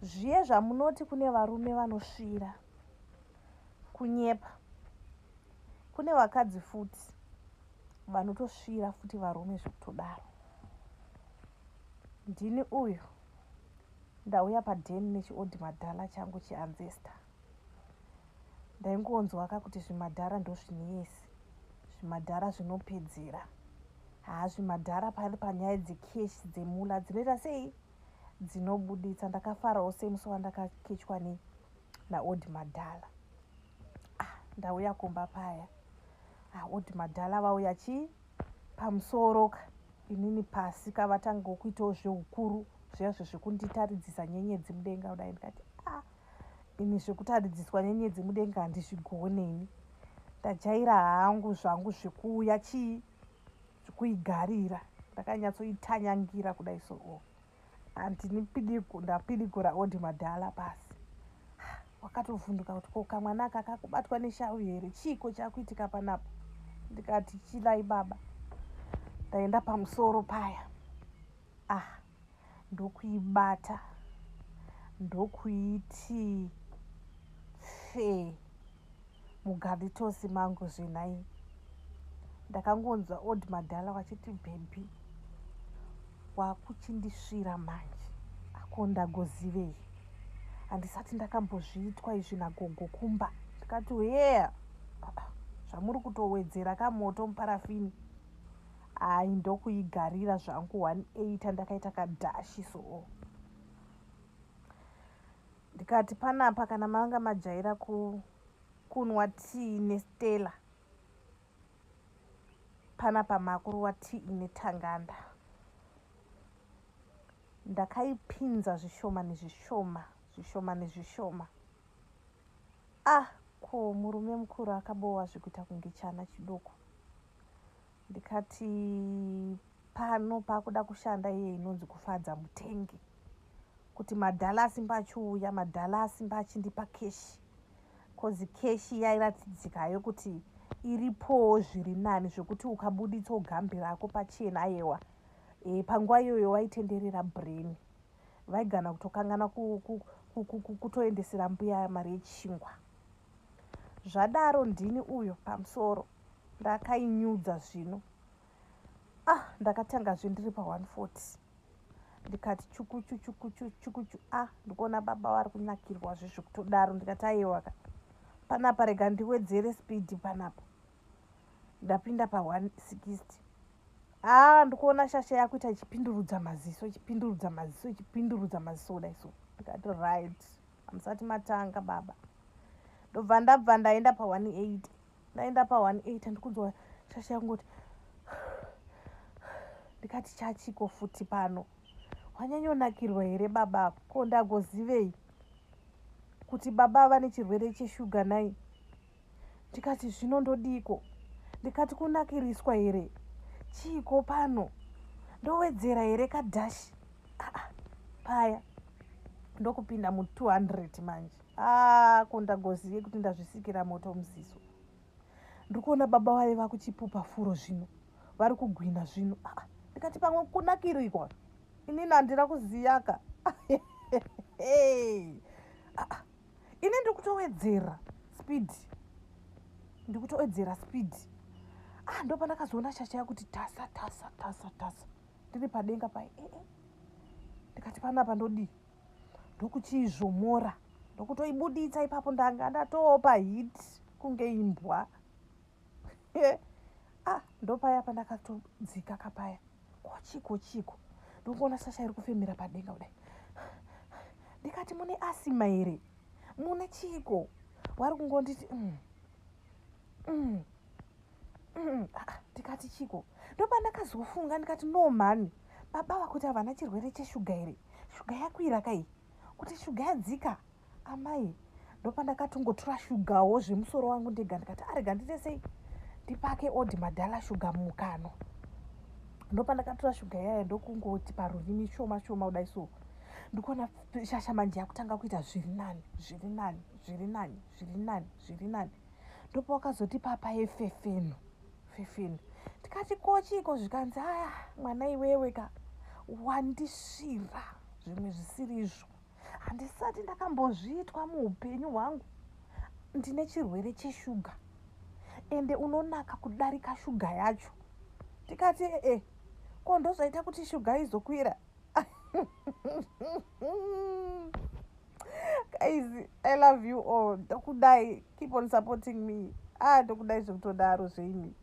zviye zvamunoti kune varume vanosvira kunyepa, kune vakadzi futi vanotosvira futi varume zvekutodaro. Ndini uyu ndauya padheni nechiodhi madhala changu chianzesta. Ndaingonzwa kuti zvimadhara ndozvineyesi, zvimadhara zvinopedzera. Zvimadhara pari panyaya dzekeshi dzemula dzinoita sei dzinobuditsa. Ndakafarawo semusi wandakakechwa naodhi madhala. Ndauya kumba paya, odhi madhala vauya pamusoro inini pasi kavatanga kuitawo zveukuru zviyazvo zvekunditaridzisa nyenyedzi mudenga kudai. Ndikati ini zvekutaridziswa nyenyedzi mudenga handizvigoni. Ndajaira hangu zvangu zvekuuya zvekuigarira. Ndakanyatsoitanyangira kudai so. Handini ndapidigura odhi madhala pasi. Wakatovhunduka kuti ko kamwana aka kakubatwa neshau here, chiko chakuitika panapo. Ndikati chidai baba. Ndaenda pamusoro paya, ndokuibata, ndokuiti fe mugadhitosi mangu zvenai. Ndakangonzwa odhi madhala wachiti bhebhi, wakuchindisvira manje, ako ndagozivei. Handisati ndakambozviitwa izvi nagogo kumba. Ndikati zvamuri kutowedzera kamoto muparafini. Ndokuigarira zvangu 180 ndakaita kadhashi so. Ndikati panapa kana manga majaira kunwa tii nestela, panapa makurwa tii netanganda. Ndakaipinza zvishoma nezvishoma, zvishoma nezvishoma. Ko murume mukuru akabowa zvekuita kunge chana chidoko. Ndikati pano pakuda kushanda iye inonzi kufadza mutengi, kuti madhala asimba achiuya, madhala asimba achindipa keshi, kozi keshi yairatidzikayo kuti iripowo zviri nani zvekuti ukabuditsa gambi rako pachena ayewa. Panguva iyoyo waitenderera brain, vaigana kutokangana kutoendesera mbuya mari yechingwa. Zvadaro ndini uyo pamusoro ndakainyudza zvino. Ndakatangazve ndiri pa140. Ndikati chukuchu. Ndikuona baba wari kunakirwa zvekutodaro. Ndikati ayewa panapa rega ndiwedzere speed panapa. Ndapinda pa160. Ndikuona shasha yakuita ichipindurudza maziso kudai so. Ndikati right, hamusati matanga baba. Ndobva ndaenda pa180. Ndaenda pa180 ndikunzwa shasha yangu kuti ndikati chachiko futi pano. Wanyanyonakirwa here baba? Ko ndagozivei kuti baba ava nechirwere cheshuga nai? Ndikati zvino ndodiko? Ndikati kunakiriswa here? Chiko pano? Ndowedzera here kadhashi? Paya ndokupinda mu200 manje. Ko ndagozive kuti ndazvisikira moto muziso. Ndikuona baba vaiva kuchipupa furo zvino, vari kugwina zvino. Ndikati pamwe kunakirirwa inini handina kuziyaka. Ini ndikutowedzera speed, ndopandakazoona shasha yakuti tasa ndiri padenga pai. Ndikati panapa ndodii? Ndokuchizvomora, ndokutoibuditsa ipapo. Ndanga ndatopa hit kunge imbwa. Ndopaya pandakatodzika kapaya. Chiko ndikuona shasha iri kufemera padenga kudai. Ndikati mune asima here? Mune chiko? Wari kungonditi ndikati chiko. Ndopandakazofunga ndikati no mani, baba vakuti havana chirwere cheshuga here? Shuga yakwira kai? Kuti shuga yadzika amai. Ndopandakatongotora shugawo zvemusoro wangu ndega. Ndikati arega ndite sei ndipake odhi madhala shuga mukano. Ndopandakatora shuga yaya ndokungoti parurimi shoma kudai so. Ndikuona shasha manje yakutanga kuita zviri nani. Ndopa wakazoti papa yefefeno. Ndikati kochiko zvikanzi mwana iwewe wandisvira zvimwe zvisiri izvo. handisati ndakambozviitwa muupenyu hwangu. Ndine chirwere cheshuga ende unonaka kudarika shuga yacho. Tikati ko ndozvaita kuti shuga izokwira. Guys, I love you all. Ndokudai, keep on supporting me. Ndokudai zvekutodaro zvenyu.